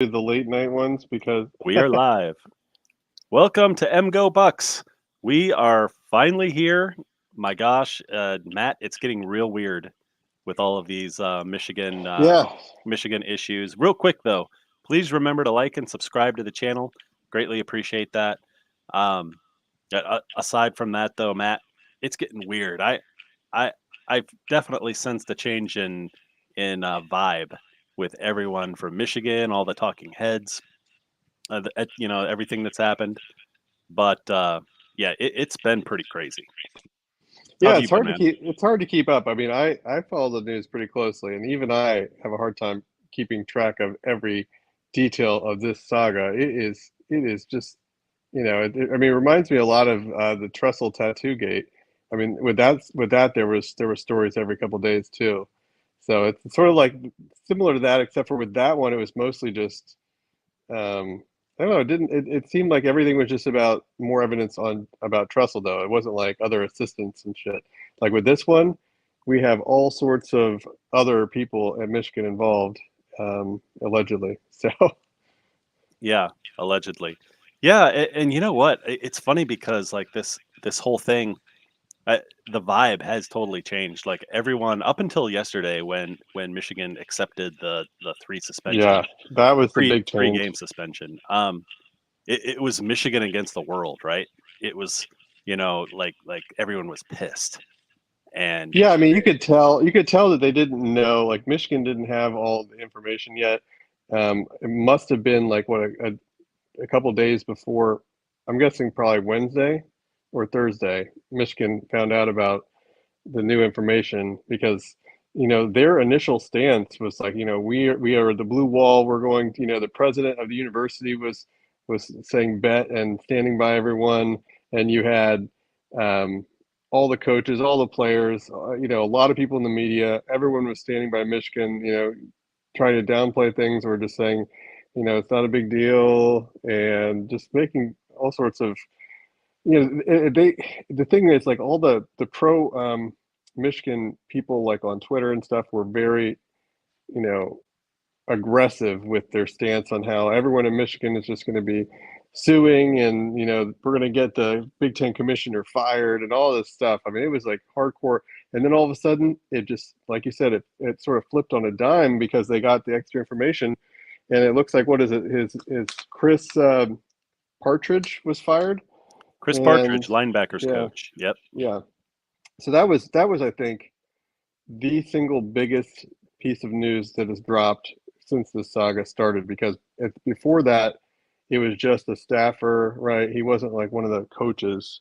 the late night ones because We are live. Welcome to MGO Bucks. We are finally here. My gosh, Matt, it's getting real weird with all of these yeah, Michigan issues. Real quick though, please remember to like and subscribe to the channel. Greatly appreciate that. Um, Aside from that though, Matt, it's getting weird. I, I've definitely sensed a change in vibe with everyone from Michigan, all the talking heads, everything that's happened. But yeah, it's been pretty crazy. How yeah. have you been, man? It's hard to keep up. I mean, I follow the news pretty closely, and even I have a hard time keeping track of every detail of this saga. It is just I mean, it reminds me a lot of the Trestle Tattoo Gate. I mean, with that there were stories every couple of days too. So it's sort of like similar to that, except for with that one, it was mostly just I don't know. It seemed like everything was just about more evidence on about Trussell, though. It wasn't like other assistants and shit. Like with this one, we have all sorts of other people at Michigan involved, allegedly. So Yeah, allegedly. Yeah, and you know what? It's funny because like this whole thing, the vibe has totally changed. Like everyone up until yesterday, when Michigan accepted the three suspension, yeah, that was the three big three change. game suspension. It was Michigan against the world, right? It was like everyone was pissed, and Yeah, I mean, you could tell that they didn't know. Like Michigan didn't have all the information yet. It must have been like what a couple days before. I'm guessing probably Wednesday or Thursday. Michigan found out about the new information because their initial stance was like we are the blue wall, we're going to, the president of the university was saying bet and standing by everyone, and you had um, all the coaches, all the players, a lot of people in the media, everyone was standing by Michigan, trying to downplay things or just saying it's not a big deal and just making all sorts of they the thing is like all the pro Michigan people like on Twitter and stuff were very you know aggressive with their stance on how everyone in Michigan is just going to be suing and we're going to get the Big Ten commissioner fired and all this stuff. I mean, it was like hardcore, and then all of a sudden it just like you said it sort of flipped on a dime because they got the extra information, and it looks like what is it his Chris Partridge was fired. Chris And Partridge, linebackers yeah, coach. Yep. yeah. So that was I think the single biggest piece of news that has dropped since this saga started because before that it was just a staffer, right? He wasn't like one of the coaches.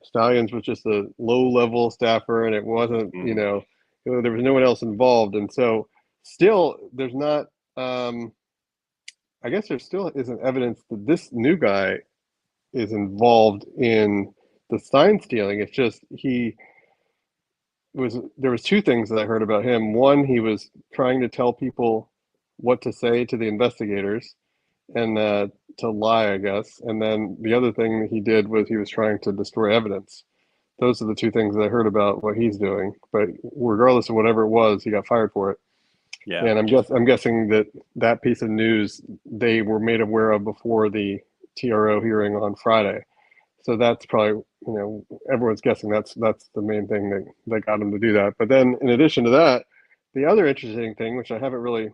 Stallions was just a low level staffer, and it wasn't, Hmm. there was no one else involved. And so still there's not I guess there still isn't evidence that this new guy is involved in the sign stealing. It's just there was two things that I heard about him. One, he was trying to tell people what to say to the investigators and to lie, I guess. And then the other thing that he did was he was trying to destroy evidence. Those are the two things that I heard about what he's doing. But regardless of whatever it was, he got fired for it. Yeah. And I'm guessing that that piece of news they were made aware of before the TRO hearing on Friday. So that's probably, everyone's guessing that's the main thing that got him to do that. But then in addition to that, the other interesting thing, which I haven't really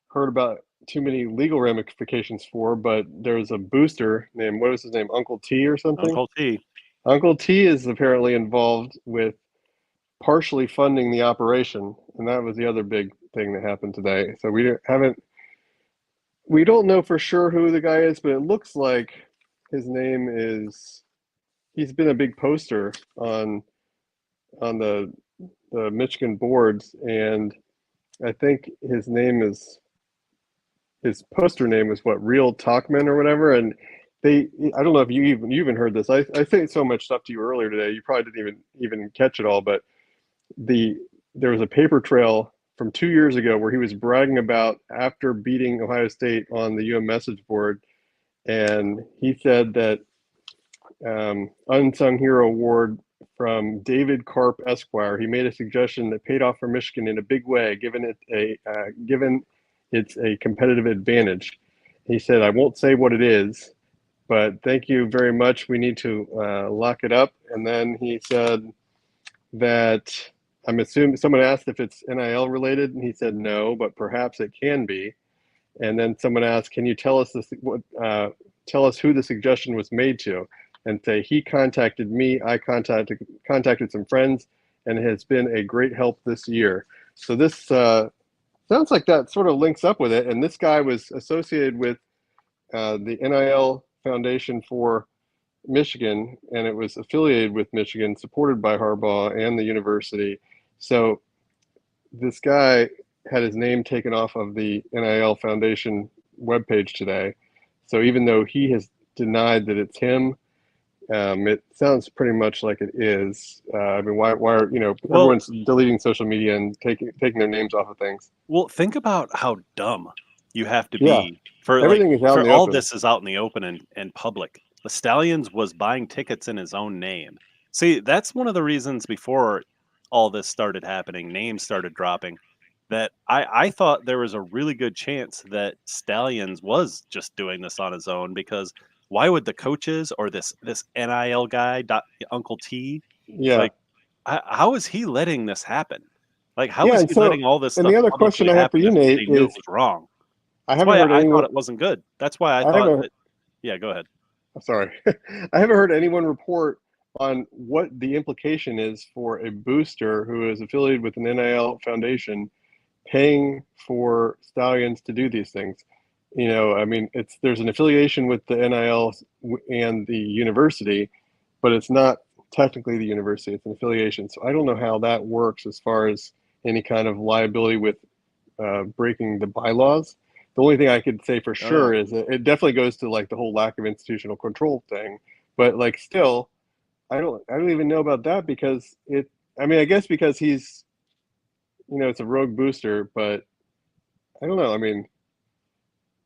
heard about too many legal ramifications for, but there's a booster named, what was his name, Uncle T or something? Uncle T. Uncle T is apparently involved with partially funding the operation, and that was the other big thing that happened today. So we don't know for sure who the guy is, but it looks like his name is he's been a big poster on the Michigan boards, and I think his poster name is what, Real Talkman or whatever. And I don't know if you even heard this. I say so much stuff to you earlier today. You probably didn't even catch it all, but the there was a paper trail from 2 years ago where he was bragging about after beating Ohio State on the UM message board, and he said that unsung hero award from David Karp Esquire. He made a suggestion that paid off for Michigan in a big way, given it's a competitive advantage. He said, I won't say what it is, but thank you very much. We need to lock it up. And then he said that I'm assuming someone asked if it's NIL related, and he said no, but perhaps it can be. And then someone asked, "Can you tell us tell us who the suggestion was made to?" And say he contacted me. I contacted some friends, and it has been a great help this year. So this sounds like that sort of links up with it. And this guy was associated with the NIL Foundation for Michigan, and it was affiliated with Michigan, supported by Harbaugh and the university. So this guy had his name taken off of the NIL Foundation webpage today. So even though he has denied that it's him, it sounds pretty much like it is. I mean, why are everyone's deleting social media and taking their names off of things? Well, think about how dumb you have to be for everything is out in the all open. this is out in the open and public. The Stallions was buying tickets in his own name. See, that's one of the reasons before all this started happening, names started dropping, that I thought there was a really good chance that Stallions was just doing this on his own, because why would the coaches or this NIL guy, Uncle T, like, how is he letting this happen? Like, how is he letting all this stuff the other question I have for you, Nate, he knew it was wrong? I haven't heard anyone. I thought it wasn't good. That's why I thought. Yeah, go ahead. Sorry, I haven't heard anyone report on what the implication is for a booster who is affiliated with an NIL foundation paying for Stallions to do these things. I mean, there's an affiliation with the NIL and the university, but it's not technically the university. It's an affiliation. So I don't know how that works as far as any kind of liability with breaking the bylaws. The only thing I could say for sure is that it definitely goes to like the whole lack of institutional control thing. But like still, I don't even know about that, because I guess because he's, it's a rogue booster, but I don't know. I mean,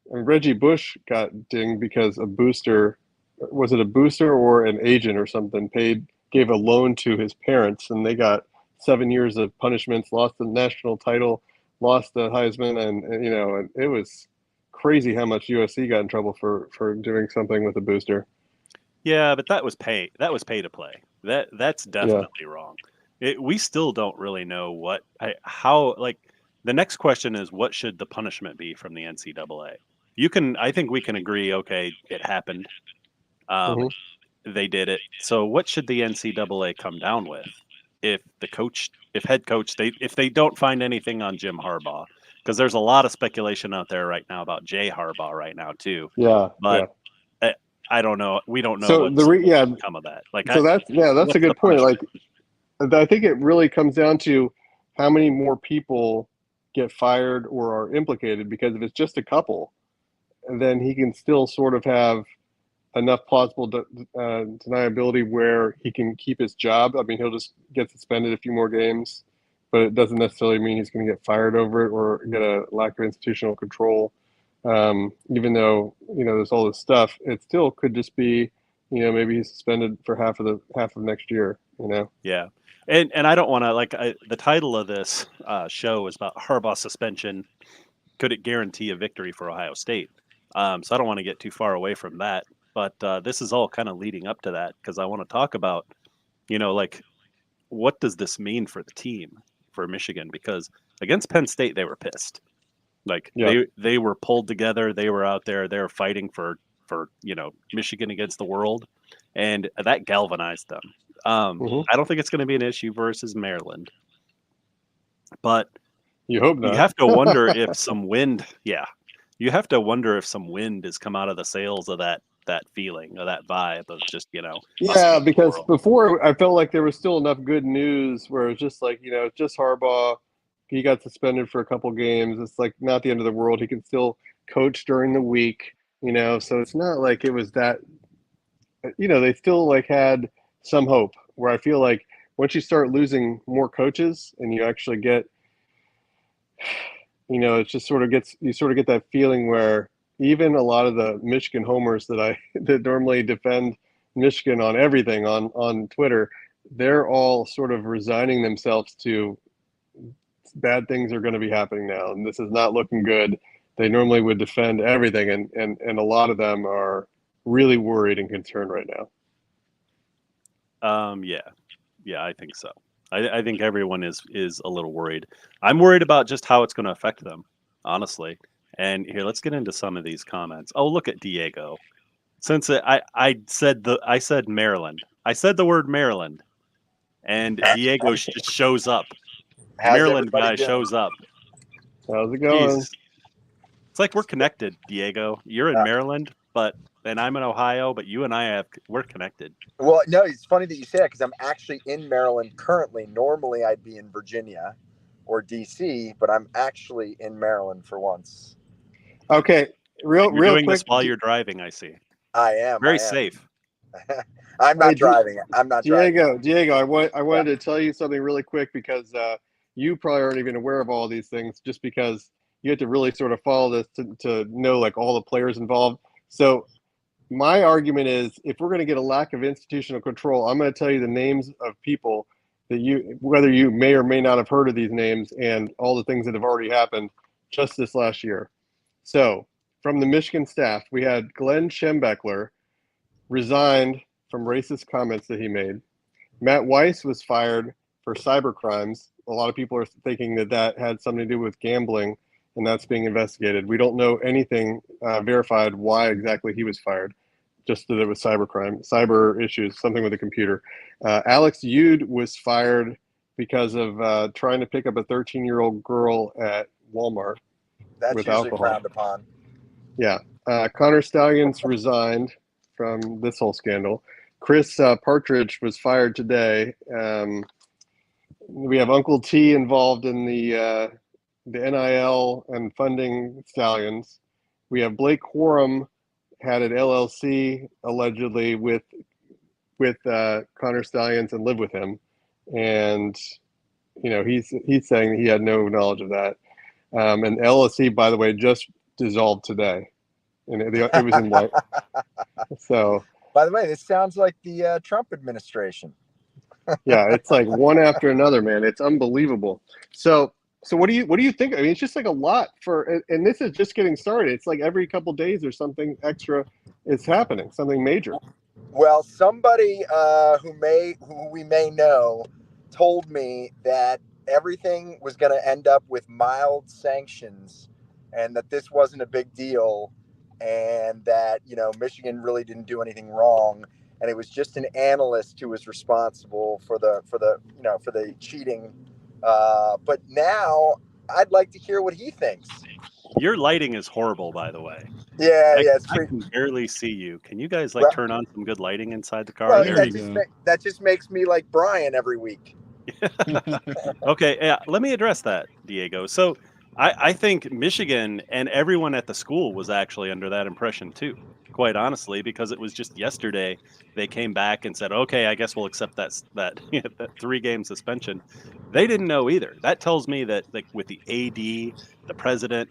Reggie Bush got dinged because a booster, was it a booster or an agent or something, gave a loan to his parents, and they got 7 years of punishments, lost the national title, lost the Heisman, and it was crazy how much USC got in trouble for doing something with a booster. Yeah, but that was pay to play. That's definitely wrong. We still don't really know how. The next question is, what should the punishment be from the NCAA? I think we can agree. Okay, it happened. They did it. So what should the NCAA come down with? If head coach, if they don't find anything on Jim Harbaugh, because there's a lot of speculation out there right now about Jay Harbaugh right now too. Yeah, but I don't know. We don't know what's going come of that. That's a good point. Like, I think it really comes down to how many more people get fired or are implicated, because if it's just a couple, then he can still sort of have enough plausible deniability where he can keep his job. I mean, he'll just get suspended a few more games, but it doesn't necessarily mean he's going to get fired over it or get a lack of institutional control. Even though, there's all this stuff, it still could just be, maybe he's suspended for half of next year, Yeah. And I don't want to, the title of this show is about Harbaugh suspension. Could it guarantee a victory for Ohio State? So I don't want to get too far away from that. But this is all kind of leading up to that, because I want to talk about, what does this mean for the team, for Michigan? Because against Penn State, they were pissed. They were pulled together. They were out there. They were fighting for Michigan against the world, and that galvanized them. I don't think it's going to be an issue versus Maryland, but you hope not. You have to wonder if some wind. Yeah, you have to wonder if some wind has come out of the sails of that feeling, or that vibe of just Yeah, because before I felt like there was still enough good news where it was just like, just Harbaugh. He got suspended for a couple games. It's like not the end of the world. He can still coach during the week, so it's not like it was that, they still had some hope, where I feel like once you start losing more coaches and you actually get, it just sort of you sort of get that feeling where even a lot of the Michigan homers that normally defend Michigan on everything on Twitter, they're all sort of resigning themselves to bad things are going to be happening now, and this is not looking good. they normally would defend everything, and a lot of them are really worried and concerned right now. Yeah, I think so. I think everyone is a little worried. I'm worried about just how it's going to affect them, honestly. And here, let's get into some of these comments. Oh, look at Diego. Since I said Maryland, I said the word Maryland, and Diego just shows up. How's Maryland everybody guy doing? shows up. How's it going? Jeez. It's like we're connected, Diego. You're in Maryland, and I'm in Ohio, but you and we're connected. Well, no, it's funny that you say that because I'm actually in Maryland currently. Normally, I'd be in Virginia or DC, but I'm actually in Maryland for once. Okay, You're real doing quick. this while you're driving, I see. I am. Very safe. I'm not driving. I'm not driving. Diego, I wanted to tell you something really quick because you probably aren't even aware of all these things, just because you have to really sort of follow this to know like all the players involved. So my argument is, if we're going to get a lack of institutional control, I'm going to tell you the names of people that whether you may or may not have heard of these names, and all the things that have already happened just this last year. So from the Michigan staff, we had Glenn Schembeckler resigned from racist comments that he made. Matt Weiss was fired for cyber crimes. A lot of people are thinking that had something to do with gambling, and that's being investigated. We don't know anything verified why exactly he was fired, just that it was cyber issues, something with a computer. Alex Yude was fired because of trying to pick up a 13-year-old girl at Walmart. That's with usually alcohol. frowned upon. Yeah. Connor Stallions resigned from this whole scandal. Chris Partridge was fired today. We have Uncle T involved in the NIL and funding Stallions. We have Blake Quorum had an LLC allegedly with Connor Stallions and lived with him, and he's saying that he had no knowledge of that. And LLC, by the way, just dissolved today, and it was in white. So, by the way, this sounds like the Trump administration. Yeah, it's like one after another, man. It's unbelievable. So what do you think? I mean, it's just like a lot and this is just getting started. It's like every couple of days or something extra is happening, something major. Well, somebody who we may know told me that everything was going to end up with mild sanctions, and that this wasn't a big deal, and that Michigan really didn't do anything wrong, and it was just an analyst who was responsible for the cheating. But now I'd like to hear what he thinks. Your lighting is horrible, by the way. Yeah, it's I can barely see you. Can you guys turn on some good lighting inside the car? Well, that just makes me like Brian every week. Okay, yeah, let me address that, Diego. So I think Michigan and everyone at the school was actually under that impression too, quite honestly, because it was just yesterday they came back and said, okay, I guess we'll accept that 3-game suspension. They didn't know either. That tells me that with the AD, the president,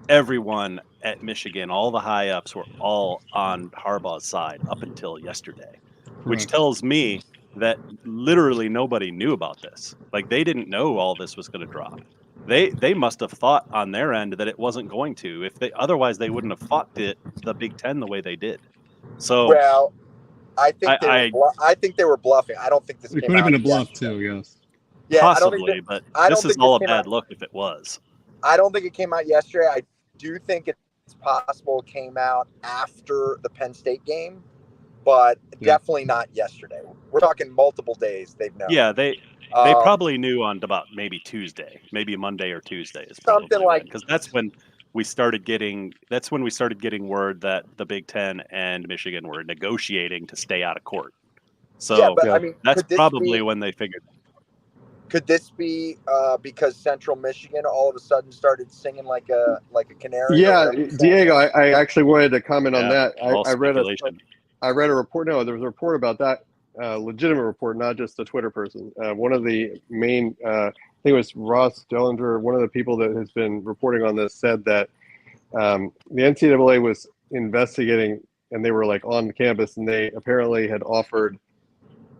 everyone at Michigan, all the high ups were all on Harbaugh's side up until yesterday, which tells me that literally nobody knew about this. Like, they didn't know all this was going to drop. They must have thought on their end that it wasn't going to. Otherwise they wouldn't have fought the Big Ten the way they did. So, well, I think they were bluffing. I don't think this It came could have out been a bluff yesterday. too, yes. Yeah, possibly, but this is all a bad look if it was. I don't think it came out yesterday. I do think it's possible it came out after the Penn State game, but definitely not yesterday. We're talking multiple days they've known. Yeah, they probably knew on about maybe Tuesday, maybe Monday or Tuesday is something like, because that's when we started getting word that the Big Ten and Michigan were negotiating to stay out of court. So but I mean, that's probably when they figured. Could this be because Central Michigan all of a sudden started singing like a canary? Yeah, Diego, I actually wanted to comment on that. I read a report. No, there was a report about that, legitimate report, not just a Twitter person. One of the main, I think it was Ross Dellinger, one of the people that has been reporting on this, said that the NCAA was investigating, and they were like on campus, and they apparently had offered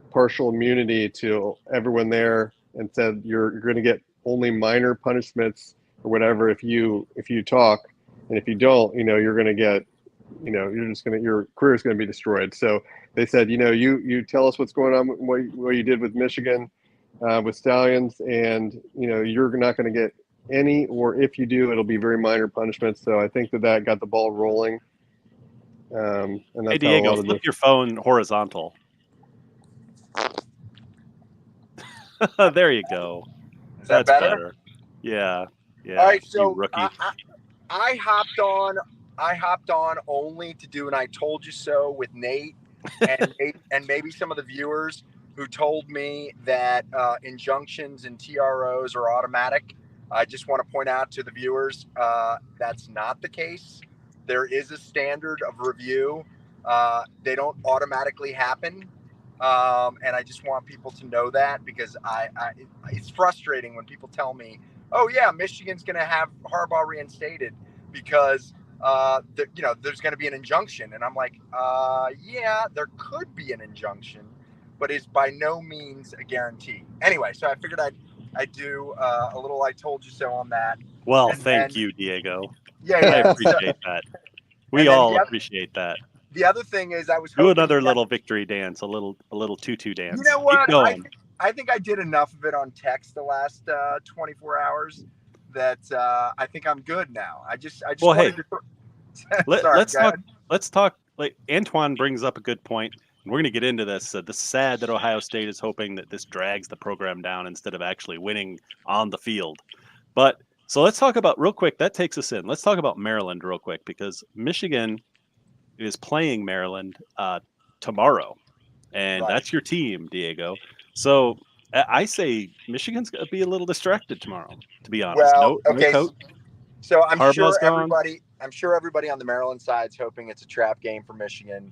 partial immunity to everyone there, and said you're going to get only minor punishments or whatever if you talk, and if you don't, you're going to get, your career is going to be destroyed. So they said, you tell us what's going on, what you did with Michigan, with Stallions, and you're not going to get any, or if you do, it'll be very minor punishments. So I think that got the ball rolling. And that's Hey, Diego, how a lot of flip your phone horizontal. There you go. Is that That's better? Yeah. All right, you so rookie. I hopped on only to do an I told you so with Nate and maybe some of the viewers who told me that injunctions and TROs are automatic. I just want to point out to the viewers that's not the case. There is a standard of review. They don't automatically happen. And I just want people to know that, because it's frustrating when people tell me, oh yeah, Michigan's going to have Harbaugh reinstated because there's going to be an injunction, and I'm like, yeah, there could be an injunction, but it's by no means a guarantee. Anyway, so I figured I'd do a little I told you so on that. Well, thank you, Diego. Yeah, I appreciate that. We all appreciate that. The other thing is, I was do another little victory dance, a little tutu dance. You know what? I think I did enough of it on text the last 24 hours that I think I'm good now. I just wanted to. Let's talk. Like Antoine brings up a good point, and we're going to get into this. This is sad that Ohio State is hoping that this drags the program down instead of actually winning on the field. But so let's talk about real quick. That takes us in. Let's talk about Maryland real quick, because Michigan is playing Maryland tomorrow, and that's your team, Diego. So I say Michigan's going to be a little distracted tomorrow, to be honest. Well, okay. So I'm Harbaugh's sure everybody on the Maryland side is hoping it's a trap game for Michigan.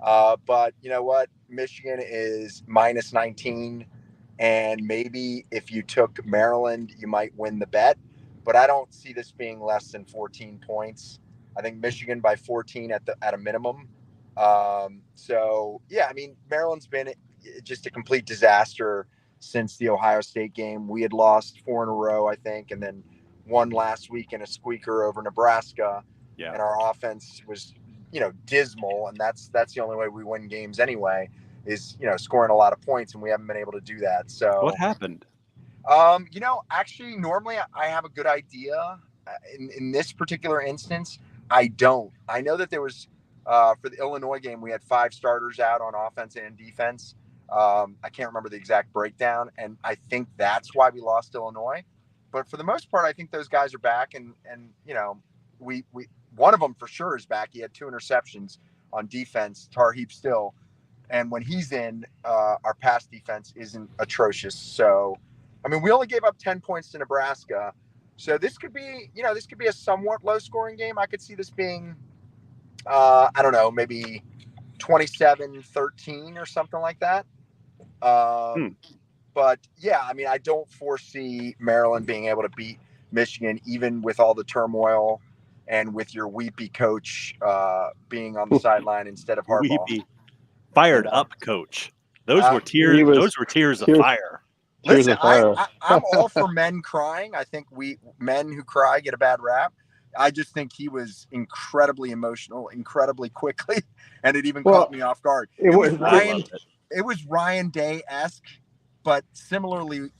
But you know what? Michigan is minus 19, and maybe if you took Maryland, you might win the bet. But I don't see this being less than 14 points. I think Michigan by 14 at a minimum. So yeah, I mean, Maryland's been just a complete disaster since the Ohio State game. We had lost 4 in a row, I think, and then one last week in a squeaker over Nebraska. Yeah. And our offense was, dismal, and that's the only way we win games anyway, is, scoring a lot of points, and we haven't been able to do that. So what happened? Actually, normally I have a good idea. In this particular instance, I don't. I know that there was for the Illinois game, we had 5 starters out on offense and defense. I can't remember the exact breakdown, and I think that's why we lost Illinois. But for the most part, I think those guys are back, and we one of them for sure is back. He had 2 interceptions on defense, Tar Heap still, and when he's in, our pass defense isn't atrocious. So, I mean, we only gave up 10 points to Nebraska, so this could be a somewhat low-scoring game. I could see this being, I don't know, maybe 27-13 or something like that. But yeah, I mean, I don't foresee Maryland being able to beat Michigan, even with all the turmoil and with your weepy coach being on the sideline instead of Harbaugh. Weepy, fired up coach. Those were tears. Those were tears of fire. Listen, I'm all for men crying. I think men who cry get a bad rap. I just think he was incredibly emotional, incredibly quickly, and it even caught me off guard. It was Ryan Day-esque, but similarly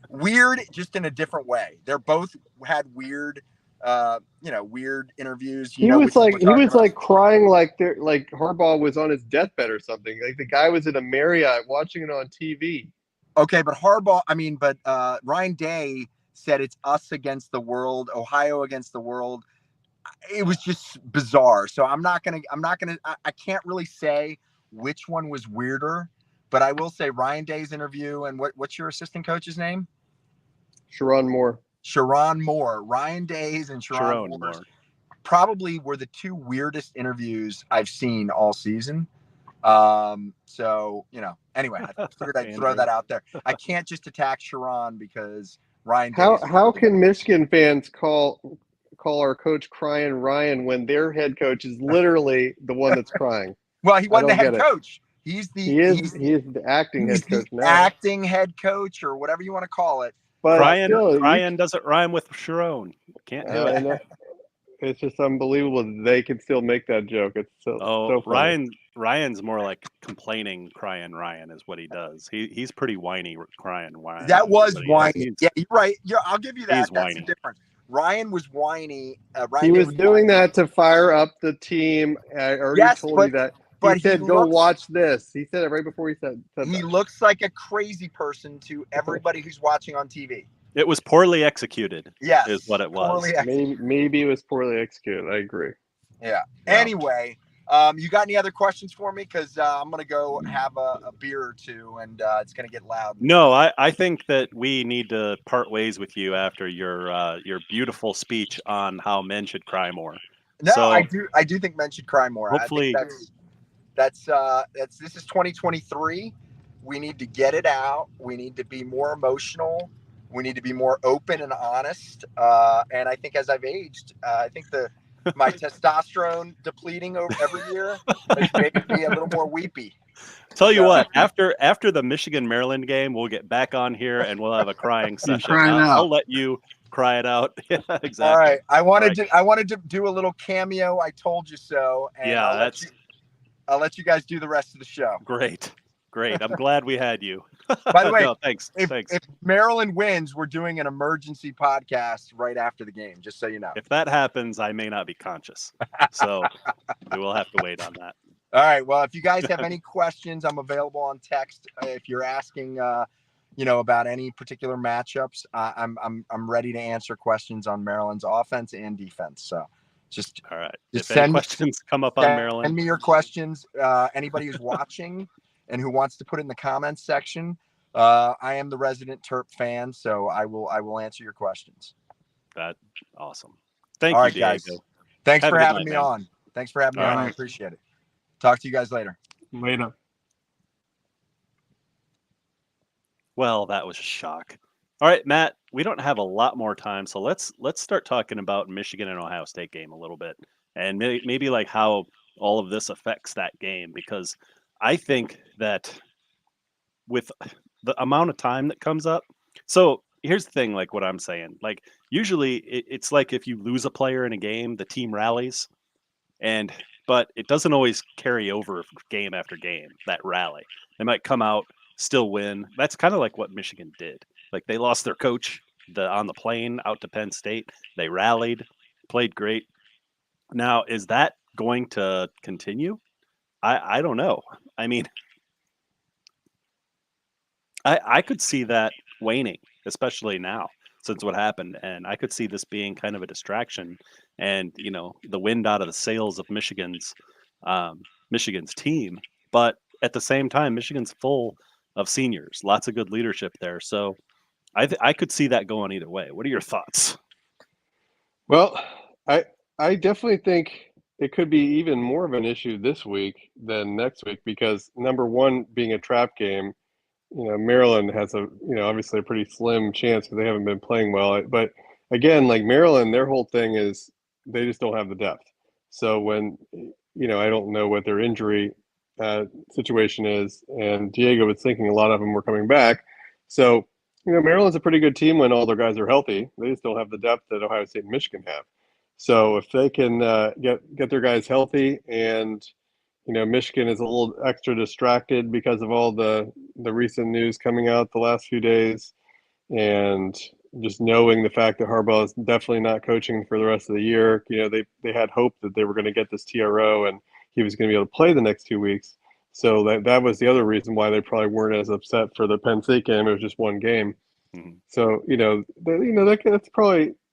weird, just in a different way. They're both had weird, weird interviews. He was like crying like Harbaugh was on his deathbed or something. Like the guy was at a Marriott watching it on TV. Okay, but Ryan Day said it's us against the world, Ohio against the world. It was just bizarre. So I can't really say which one was weirder, but I will say Ryan Day's interview and what's your assistant coach's name? Sharon Moore. Ryan Day's and Sharon Moore probably were the 2 weirdest interviews I've seen all season. So, anyway, I figured I'd throw that out there. I can't just attack Sharon because Ryan. How can Michigan fans call our coach crying Ryan when their head coach is literally the one that's crying? Well, he wasn't the head coach. He is the acting head coach now. Acting head coach or whatever you want to call it. But Ryan doesn't rhyme with Sharon. Can't do it. it's just unbelievable that they can still make that joke. It's so funny. Ryan's more like complaining, crying Ryan is what he does. He's pretty whiny, crying Ryan. That was But whiny. Yeah, you're right. Yeah, I'll give you that. He's That's the whiny. difference. Ryan was whiny. He Ryan was doing that to fire up the team. I already Yes, told you that. but He said, he "Go looks, watch this." He said it right before he said he that. looks like a crazy person to everybody who's watching on TV. It was poorly executed. Yes, is what it was. Maybe it was poorly executed. I agree. Yeah. Yeah. Anyway, you got any other questions for me? Because I'm gonna go have a beer or two, and it's gonna get loud. No, I think that we need to part ways with you after your beautiful speech on how men should cry more. No, So, I do think men should cry more. Hopefully, I think that's this is 2023. We need to get it out. We need to be more emotional. We need to be more open and honest. And I think as I've aged, I think my testosterone depleting every year has made me a little more weepy. Tell you what, after the Michigan Maryland game, we'll get back on here and we'll have a crying session. I'll let you cry it out. Yeah, exactly. All right. I wanted to do a little cameo. I told you so. And yeah, I'll let you guys do the rest of the show. Great. I'm glad we had you. By the way, no, thanks. If Maryland wins, we're doing an emergency podcast right after the game, just so you know. If that happens, I may not be conscious. So we will have to wait on that. All right. Well, if you guys have any questions, I'm available on text. If you're asking, about any particular matchups, I'm ready to answer questions on Maryland's offense and defense. So just all right. Just if any questions come up on Maryland, send me your questions. Anybody who's watching and who wants to put it in the comments section. I am the resident Terp fan, so I will answer your questions. That's awesome. Thank you, Diego. Guys. Thanks for having me on. Thanks for having me on. I appreciate it. Talk to you guys later. Later. Well, that was a shock. All right, Matt, we don't have a lot more time, so let's start talking about Michigan and Ohio State game a little bit, and maybe like how all of this affects that game, because I think that with the amount of time that comes up, so here's the thing, like what I'm saying, like usually it's like if you lose a player in a game, the team rallies, but it doesn't always carry over game after game, that rally. They might come out, still win. That's kind of like what Michigan did. Like they lost their coach on the plane out to Penn State. They rallied, played great. Now, is that going to continue? I don't know. I mean, I could see that waning, especially now since what happened. And I could see this being kind of a distraction and, the wind out of the sails of Michigan's team. But at the same time, Michigan's full of seniors, lots of good leadership there. So I could see that going either way. What are your thoughts? Well, I definitely think it could be even more of an issue this week than next week because number one, being a trap game, Maryland has obviously a pretty slim chance because they haven't been playing well. But again, like Maryland, their whole thing is they just don't have the depth. So when, I don't know what their injury situation is, and Diego was thinking a lot of them were coming back. So, Maryland's a pretty good team when all their guys are healthy. They just don't have the depth that Ohio State and Michigan have. So if they can get their guys healthy and, Michigan is a little extra distracted because of all the recent news coming out the last few days and just knowing the fact that Harbaugh is definitely not coaching for the rest of the year. They had hope that they were going to get this TRO and he was going to be able to play the next 2 weeks. So that was the other reason why they probably weren't as upset for the Penn State game. It was just one game. Mm-hmm. So,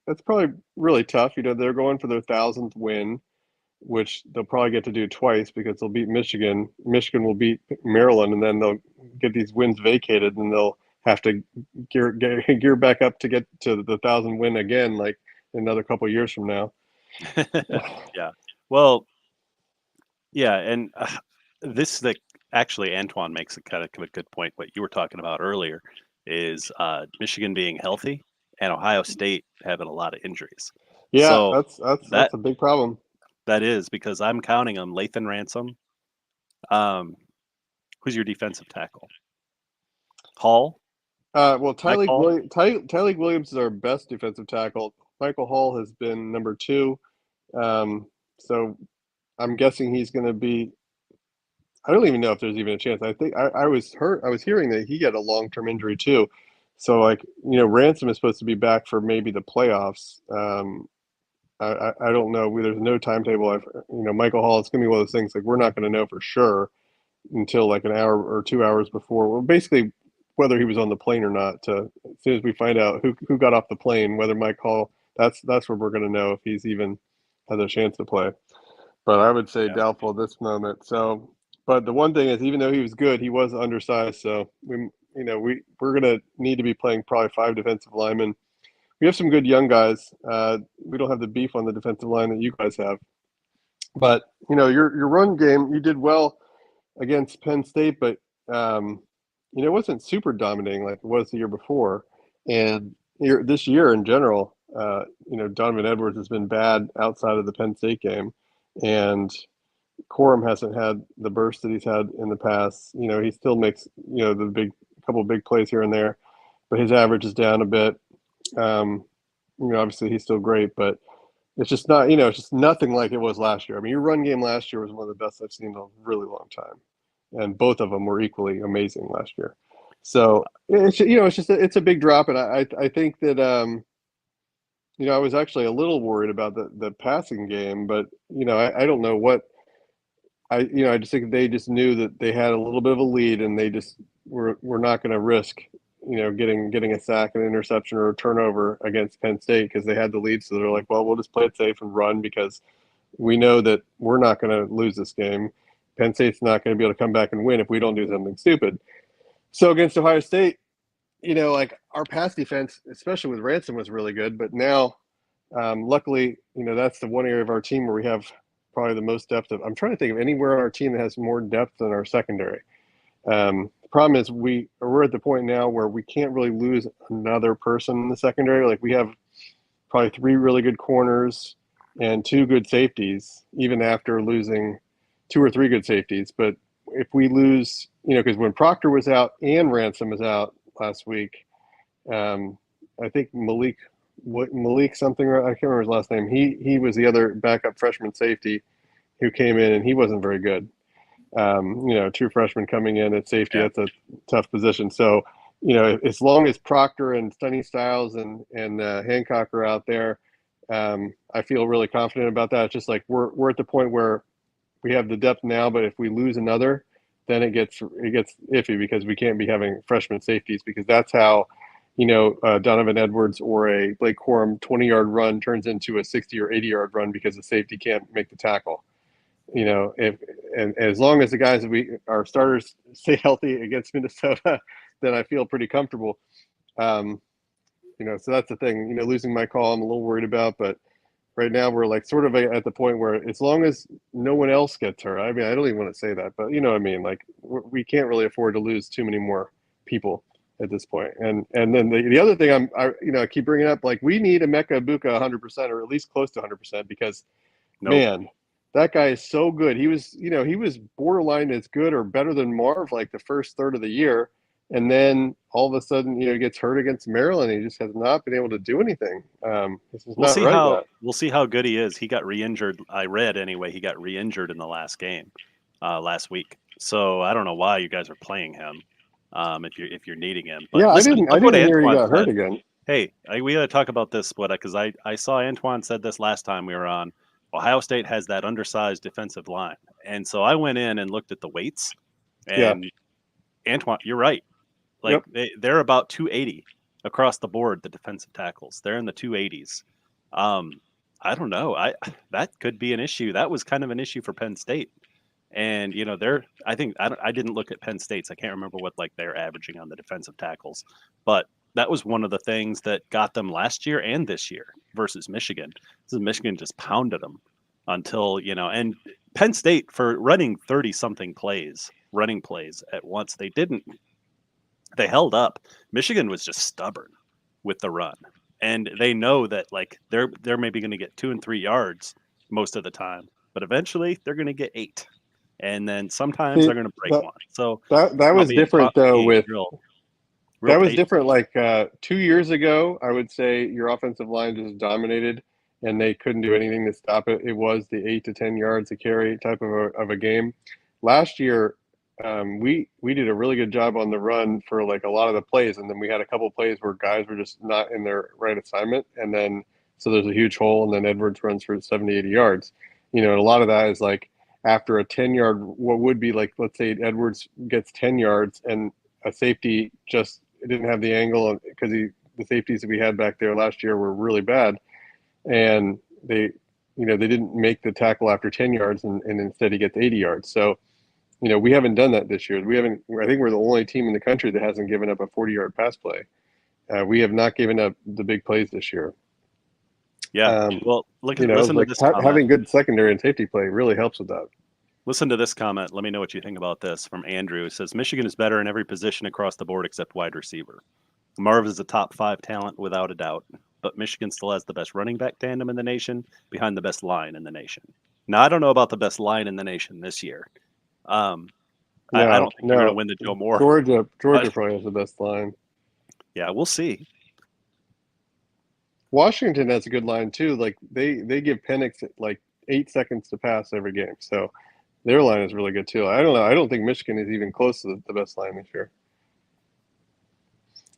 that's probably really tough. They're going for their 1,000th win, which they'll probably get to do twice because they'll beat Michigan. Michigan will beat Maryland, and then they'll get these wins vacated, and they'll have to gear back up to get to the 1,000 win again, like another couple of years from now. Yeah. Well, yeah, and this actually Antoine makes a kind of a good point. What you were talking about earlier is Michigan being healthy and Ohio State having a lot of injuries. Yeah, so that's a big problem. That is because I'm counting on Lathan Ransom. Who's your defensive tackle? Hall? Well, Tyleik Williams is our best defensive tackle. Michael Hall has been number 2. So I'm guessing he's going to be. I don't even know if there's even a chance. I think I was hearing that he had a long-term injury too. So like, Ransom is supposed to be back for maybe the playoffs. I don't know. There's no timetable. Michael Hall, it's going to be one of those things like we're not going to know for sure until like an hour or 2 hours before. Well, basically whether he was on the plane or not. As soon as we find out who got off the plane, whether Mike Hall, that's where we're going to know if he's even has a chance to play. But I would say doubtful at this moment. So, but the one thing is, even though he was good, he was undersized. So we're going to need to be playing probably 5 defensive linemen. We have some good young guys. We don't have the beef on the defensive line that you guys have. But your run game, you did well against Penn State, but it wasn't super dominating like it was the year before. And this year in general, Donovan Edwards has been bad outside of the Penn State game, and Corum hasn't had the burst that he's had in the past. He still makes the couple of big plays here and there, but his average is down a bit. Obviously he's still great, but it's just not, it's just nothing like it was last year. I mean, your run game last year was one of the best I've seen in a really long time, and both of them were equally amazing last year. So it's a big drop, and I think that I was actually a little worried about the passing game, but I don't know what I just think they just knew that they had a little bit of a lead, and they just were not going to risk getting a sack, an interception, or a turnover against Penn State because they had the lead. So they're like, well, we'll just play it safe and run because we know that we're not going to lose this game. Penn State's not going to be able to come back and win if we don't do something stupid. So against Ohio State, like our pass defense, especially with Ransom, was really good. But now, luckily, that's the one area of our team where we have probably the most depth. I'm trying to think of anywhere on our team that has more depth than our secondary. The problem is we're at the point now where we can't really lose another person in the secondary. Like we have probably 3 really good corners and 2 good safeties, even after losing 2 or 3 good safeties. But if we lose, because when Proctor was out and Ransom was out last week, I think Malik something, I can't remember his last name. He was the other backup freshman safety who came in, and he wasn't very good. True freshman coming in at safety, that's a tough position. So, as long as Proctor and Stunny Styles and Hancock are out there, I feel really confident about that. It's just like we're at the point where we have the depth now, but if we lose another, then it gets iffy because we can't be having freshman safeties, because that's how Donovan Edwards or a Blake Corum 20-yard run turns into a 60 or 80-yard run because the safety can't make the tackle. And as long as the guys our starters stay healthy against Minnesota, then I feel pretty comfortable. So that's the thing. Losing my call, I'm a little worried about, but right now we're like sort of at the point where as long as no one else gets hurt, I mean, I don't even want to say that, but you know what I mean? Like we can't really afford to lose too many more people at this point. And then the other thing I keep bringing up, like we need Emeka Egbuka 100% or at least close to 100% because man, that guy is so good. He was borderline as good or better than Marv like the first third of the year. And then all of a sudden, he gets hurt against Maryland. He just has not been able to do anything. We'll see how good he is. He got re-injured. I read anyway. He got re-injured in the last game, last week. So I don't know why you guys are playing him. If you're needing him. But yeah, listen, I didn't hear he got hurt again. Hey, we got to talk about this, because I saw Antoine said this last time we were on. Ohio State has that undersized defensive line, and so I went in and looked at the weights. And Antoine, you're right. Like they're about 280 across the board. The defensive tackles, they're in the 280s. I don't know. That could be an issue. That was kind of an issue for Penn State. And I didn't look at Penn State's. I can't remember what they're averaging on the defensive tackles, but that was one of the things that got them last year and this year versus Michigan. Michigan just pounded them until and Penn State for running 30-something running plays at once. They held up. Michigan was just stubborn with the run, and they know that they're maybe going to get 2 and 3 yards most of the time, but eventually they're going to get 8. And then sometimes they're going to break one. So that was different though. That was different. 2 years ago, I would say your offensive line just dominated, and they couldn't do anything to stop it. It was the 8 to 10 yards a carry type of a game. Last year, we did a really good job on the run for like a lot of the plays, and then we had a couple of plays where guys were just not in their right assignment, and then so there's a huge hole, and then Edwards runs for 70, 80 yards. And a lot of that is like after a 10-yard, what would be like, let's say Edwards gets 10 yards and a safety just didn't have the angle because the safeties that we had back there last year were really bad, and they didn't make the tackle after 10 yards, and instead he gets 80 yards. So we haven't done that this year. I think we're the only team in the country that hasn't given up a 40-yard pass play. We have not given up the big plays this year. Yeah. Well, listen to this comment. Having good secondary and safety play really helps with that. Listen to this comment. Let me know what you think about this from Andrew. It says, Michigan is better in every position across the board except wide receiver. Marv is a top 5 talent without a doubt, but Michigan still has the best running back tandem in the nation behind the best line in the nation. Now, I don't know about the best line in the nation this year. I don't think they're going to win the Joe Moore. Georgia probably has the best line. Yeah, we'll see. Washington has a good line too. Like they give Penix like 8 seconds to pass every game, so their line is really good too. I don't know. I don't think Michigan is even close to the best line this year.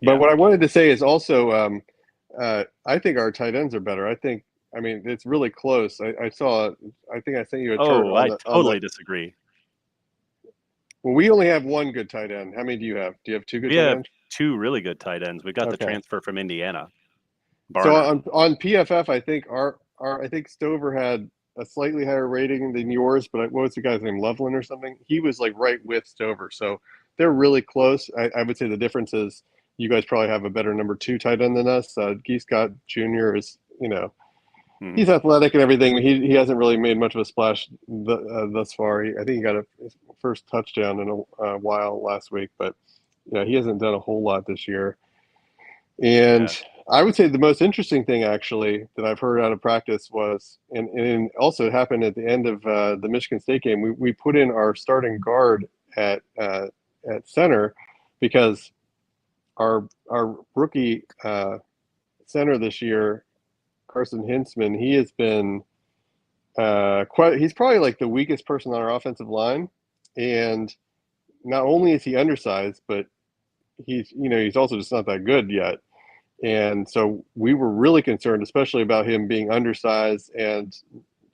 Yeah. But what I wanted to say is also, I think our tight ends are better. I mean, it's really close. I think I sent you a chart. I totally disagree. Well, we only have one good tight end. How many do you have? Do you have 2 good tight ends? We have 2 really good tight ends. We got the transfer from Indiana. Barner. So on PFF, I think I think Stover had a slightly higher rating than yours, but what was the guy's name? Loveland or something? He was like right with Stover. So they're really close. I would say the difference is you guys probably have a better number 2 tight end than us. Geese Scott Jr. is, he's athletic and everything. He hasn't really made much of a splash thus far. I think he got his first touchdown in a while last week, but he hasn't done a whole lot this year. And I would say the most interesting thing actually that I've heard out of practice was, and also it happened at the end of the Michigan State game. We put in our starting guard at center because our rookie center this year, Carson Hintzman, he has been he's probably like the weakest person on our offensive line, and not only is he undersized, but he's also just not that good yet. And so we were really concerned, especially about him being undersized and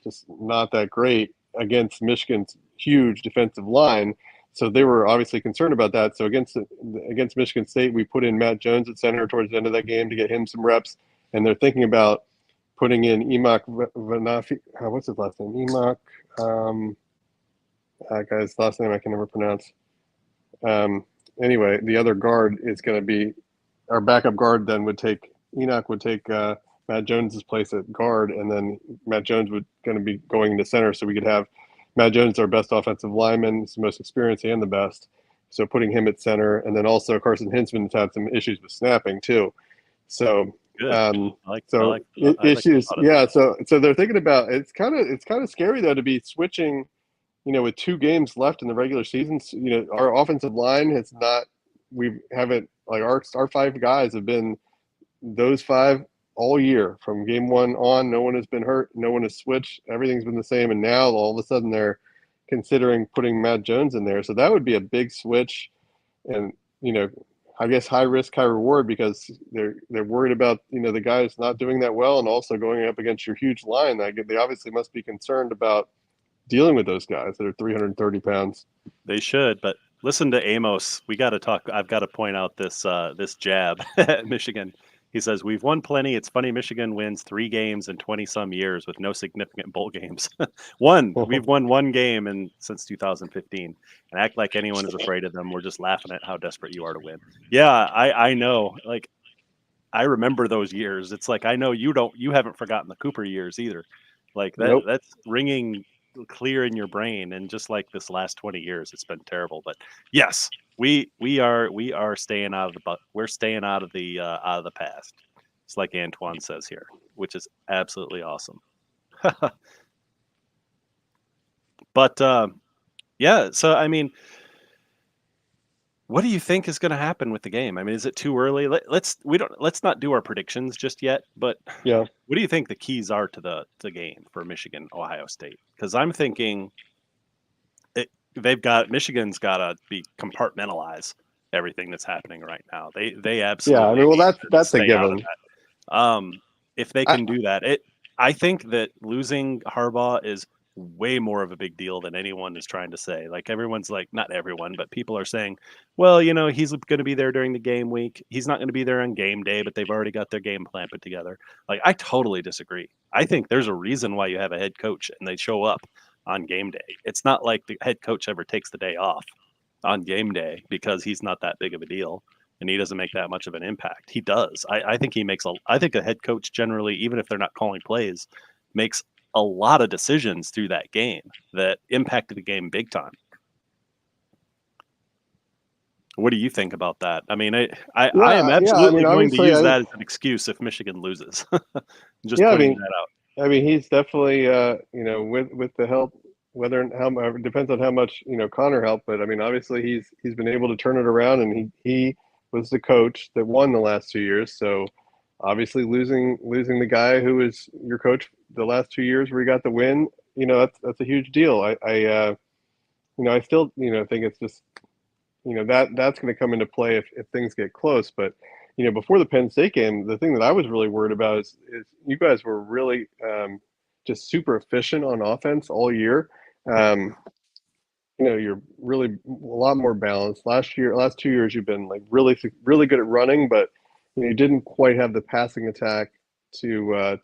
just not that great against Michigan's huge defensive line. So they were obviously concerned about that. So against Michigan State, we put in Matt Jones at center towards the end of that game to get him some reps. And they're thinking about putting in Emak Vanafi. What's his last name? Emak. Guy's last name I can never pronounce. Anyway, the other guard is going to be our backup guard. Then Enoch would take Matt Jones's place at guard, and then Matt Jones would going to be going into center, so we could have Matt Jones, our best offensive lineman, he's the most experienced and the best. So putting him at center, and then also Carson Hintzman's had some issues with snapping too. So issues. Yeah. So they're thinking about it's kind of scary though to be switching, with 2 games left in the regular season. Our offensive line has not. We haven't like our 5 guys have been those 5 all year from game 1 on. No one has been hurt. No one has switched. Everything's been the same. And now all of a sudden they're considering putting Matt Jones in there. So that would be a big switch. And, I guess high risk, high reward because they're worried about, the guys not doing that well and also going up against your huge line. They obviously must be concerned about dealing with those guys that are 330 pounds. They should, but listen to Amos. We got to talk. I've got to point out this jab at Michigan. He says, we've won plenty. It's funny Michigan wins 3 games in 20-some years with no significant bowl games. We've won 1 game since 2015. And act like anyone is afraid of them. We're just laughing at how desperate you are to win. Yeah, I know. Like, I remember those years. It's like I know you haven't forgotten the Cooper years either. Like Nope. That's ringing clear in your brain. And just like this last 20 years, it's been terrible. But yes. We are staying out of we're staying out of the past. It's like Antoine says here, which is absolutely awesome. But yeah, so I mean, What do you think is going to happen with the game? I mean, is it too early? Let's not do our predictions just yet. But Yeah. what do you think the keys are to the game for Michigan, Ohio State? Because I'm thinking Michigan's got to be compartmentalize everything that's happening right now. They Yeah. I absolutely mean, well, need to that's a stay out of given. that. If they I, can do that, I think that losing Harbaugh is way more of a big deal than anyone is trying to say. Like everyone's like, not everyone, but people are saying, well, he's going to be there during the game week. He's not going to be there on game day, but they've already got their game plan put together. Like I totally disagree. I think there's a reason why you have a head coach and they show up on game day. It's not like the head coach ever takes the day off on game day because he's not that big of a deal and he doesn't make that much of an impact. He does. I think he makes I think a head coach generally, even if they're not calling plays, makes a lot of decisions through that game that impacted the game big time. What do you think about that? I mean, I am absolutely going to use that as an excuse if Michigan loses. Just putting that out. I mean, he's definitely, with the help, whether and how it depends on how much Connor helped, but I mean, obviously he's been able to turn it around, and he was the coach that won the last 2 years. So obviously losing the guy who was your coach the last 2 years where he got the win, that's a huge deal. I still think it's just that's going to come into play if things get close, but. Before the Penn State game, the thing that I was really worried about is you guys were really just super efficient on offense all year. You're really a lot more balanced. Last 2 years, you've been like really, really good at running, but you didn't quite have the passing attack to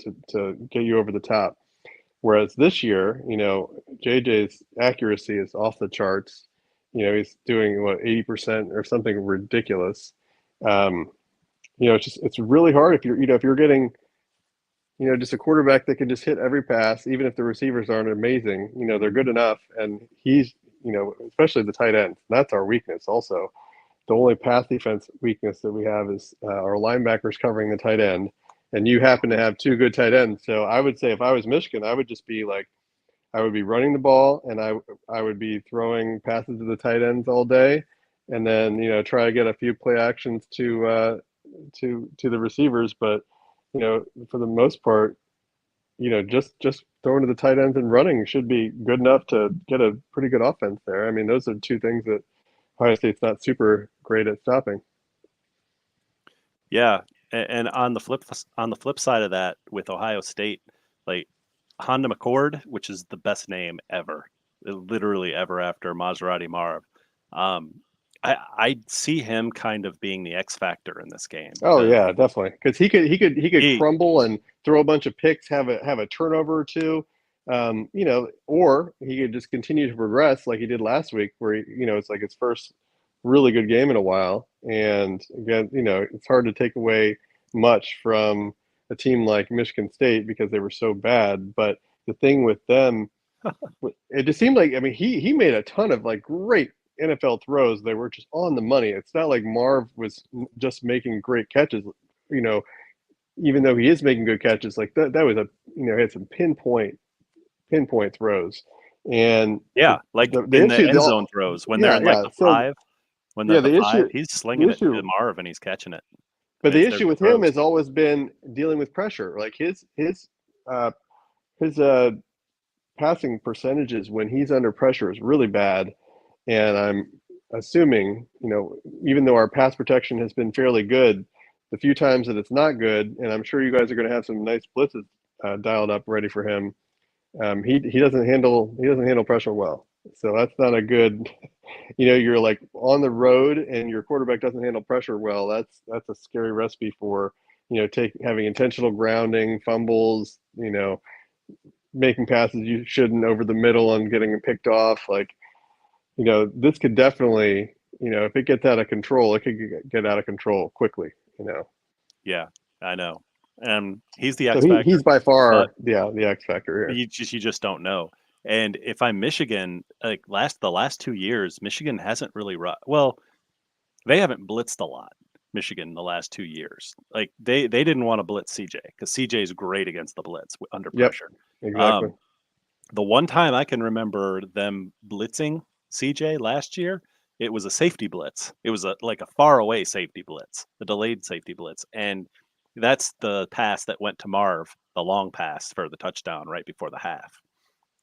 get you over the top. Whereas this year, JJ's accuracy is off the charts. He's doing 80% or something ridiculous. It's really hard if you're getting, just a quarterback that can just hit every pass, even if the receivers aren't amazing, they're good enough. And he's, especially the tight end, that's our weakness. Also, the only pass defense weakness that we have is our linebackers covering the tight end. And you happen to have two good tight ends. So I would say if I was Michigan, I would just be like, I would be running the ball and I would be throwing passes to the tight ends all day. And then, try to get a few play actions to the receivers, but for the most part, just throwing to the tight ends and running should be good enough to get a pretty good offense there. I mean, those are two things that Ohio State's not super great at stopping. Yeah, and on the flip side of that, with Ohio State, like Honda McCord, which is the best name ever, literally ever after Maserati Marv. I see him kind of being the X factor in this game. Oh yeah, definitely, because he could crumble and throw a bunch of picks, have a turnover or two, or he could just continue to progress like he did last week, where it's like his first really good game in a while. And again, it's hard to take away much from a team like Michigan State because they were so bad. But the thing with them, it just seemed like, I mean, he made a ton of like great NFL throws. They were just on the money. It's not like Marv was just making great catches, even though he is making good catches. Like that was he had some pinpoint throws. And yeah, like the in the end zone throws when they're in like the five. When they're the five, he's slinging it to Marv and he's catching it. But the issue with him has always been dealing with pressure. Like his passing percentages when he's under pressure is really bad. And I'm assuming, even though our pass protection has been fairly good, the few times that it's not good, and I'm sure you guys are going to have some nice blitzes dialed up ready for him. He doesn't handle pressure well. So that's not a good. You're like on the road and your quarterback doesn't handle pressure well. That's a scary recipe for having intentional grounding, fumbles, making passes you shouldn't over the middle and getting picked off. Like, this could definitely, if it gets out of control, it could get out of control quickly. Yeah, I know. He's the X factor. He's by far the X factor here. You just don't know. And if I'm Michigan, like the last 2 years, Michigan hasn't really well, they haven't blitzed a lot. Michigan the last 2 years, like they didn't want to blitz CJ because CJ is great against the blitz under pressure. Exactly. The one time I can remember them blitzing CJ last year it was a safety blitz. It was like a far away safety blitz, a delayed safety blitz. And that's the pass that went to Marv, the long pass for the touchdown right before the half.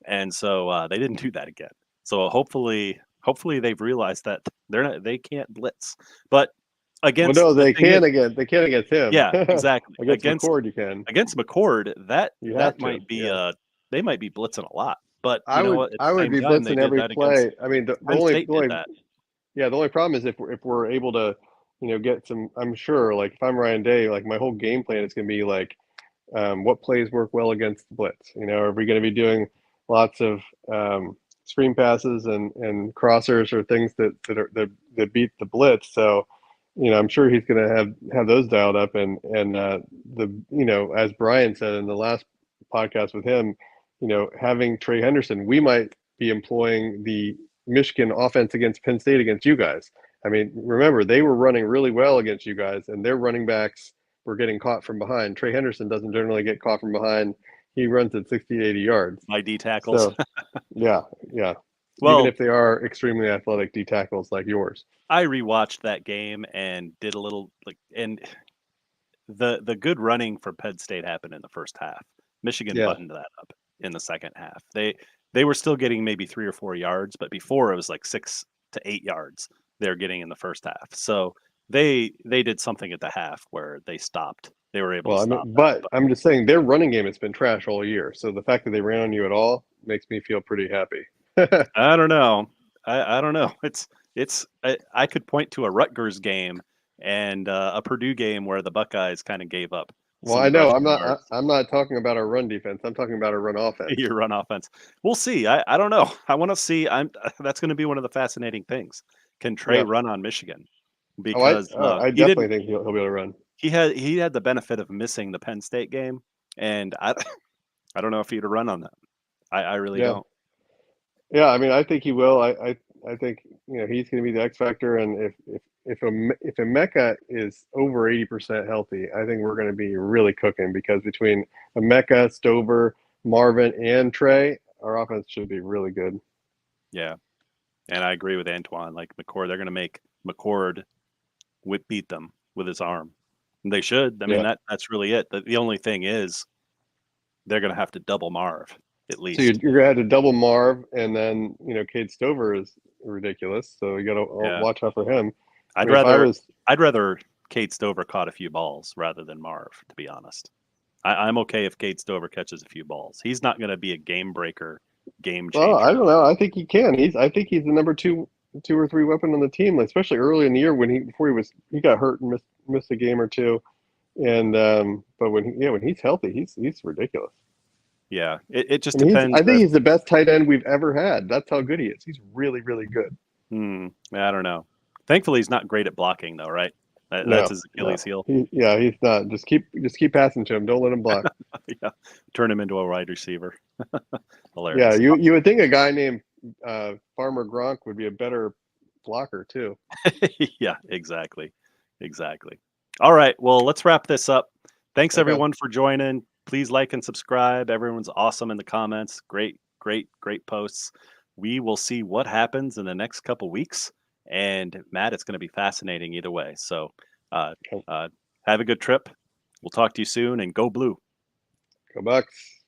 And so they didn't do that again. So hopefully they've realized that they can't blitz. But Well, against no, the they thing is, can against him. yeah, exactly. Against McCord, you can. Against McCord, You have that to. might be Yeah. they might be blitzing a lot. But you know what? At I the would same be time, they blitzing did every that against play. I mean, the Penn only State did that. yeah, the only problem is if we're able to, get some. I'm sure, like if I'm Ryan Day, like my whole game plan is going to be like, what plays work well against the blitz. Are we going to be doing lots of screen passes and crossers or things that beat the blitz? So, I'm sure he's going to have those dialed up. And as Brian said in the last podcast with him, having Trey Henderson, we might be employing the Michigan offense against Penn State against you guys. I mean, remember, they were running really well against you guys, and their running backs were getting caught from behind. Trey Henderson doesn't generally get caught from behind. He runs at 60, 80 yards. My D tackles. So, yeah. Well, even if they are extremely athletic D tackles like yours. I rewatched that game and did a little and the good running for Penn State happened in the first half. Michigan Yeah. buttoned that up in the second half. They were still getting maybe 3 or 4 yards, but before it was like 6 to 8 yards they're getting in the first half. So they did something at the half where they stopped. They were able to stop. But I'm just saying their running game has been trash all year. So the fact that they ran on you at all makes me feel pretty happy. I don't know. I don't know. I could point to a Rutgers game and a Purdue game where the Buckeyes kind of gave up. Well, I know I'm not talking about our run defense. I'm talking about our run offense. Your run offense. We'll see. I don't know. I want to see. That's going to be one of the fascinating things. Can Trey run on Michigan? Because I definitely think he'll be able to run. He had the benefit of missing the Penn State game, and I don't know if he'd run on that. I really don't. Yeah, I mean, I think he will. I think he's going to be the X factor, and if Emeka is over 80% healthy, I think we're going to be really cooking because between Emeka, Stover, Marvin, and Trey, our offense should be really good. Yeah, and I agree with Antoine. Like McCord, they're going to make McCord beat them with his arm. And they should. I mean, that's really it. The only thing is they're going to have to double Marv at least. So you're going to have to double Marv, and then Cade Stover is ridiculous. So you got to watch out for him. I'd rather Cade Stover caught a few balls rather than Marv, to be honest. I'm okay if Cade Stover catches a few balls. He's not going to be a game breaker, game changer. Well, I don't know. I think he can. I think he's the number two or three weapon on the team, especially early in the year before he got hurt and missed a game or two. And but when he's healthy, he's ridiculous. Yeah, it just depends. I think he's the best tight end we've ever had. That's how good he is. He's really, really good. I don't know. Thankfully, he's not great at blocking, though, right? That's his Achilles heel. He's not. Just keep passing to him. Don't let him block. Yeah, turn him into a wide receiver. Hilarious. Yeah, you would think a guy named Farmer Gronk would be a better blocker too. Yeah, exactly. All right, well, let's wrap this up. Thanks everyone for joining. Please like and subscribe. Everyone's awesome in the comments. Great posts. We will see what happens in the next couple weeks. And Matt, it's going to be fascinating either way. So have a good trip. We'll talk to you soon, and go Blue. Go Bucks.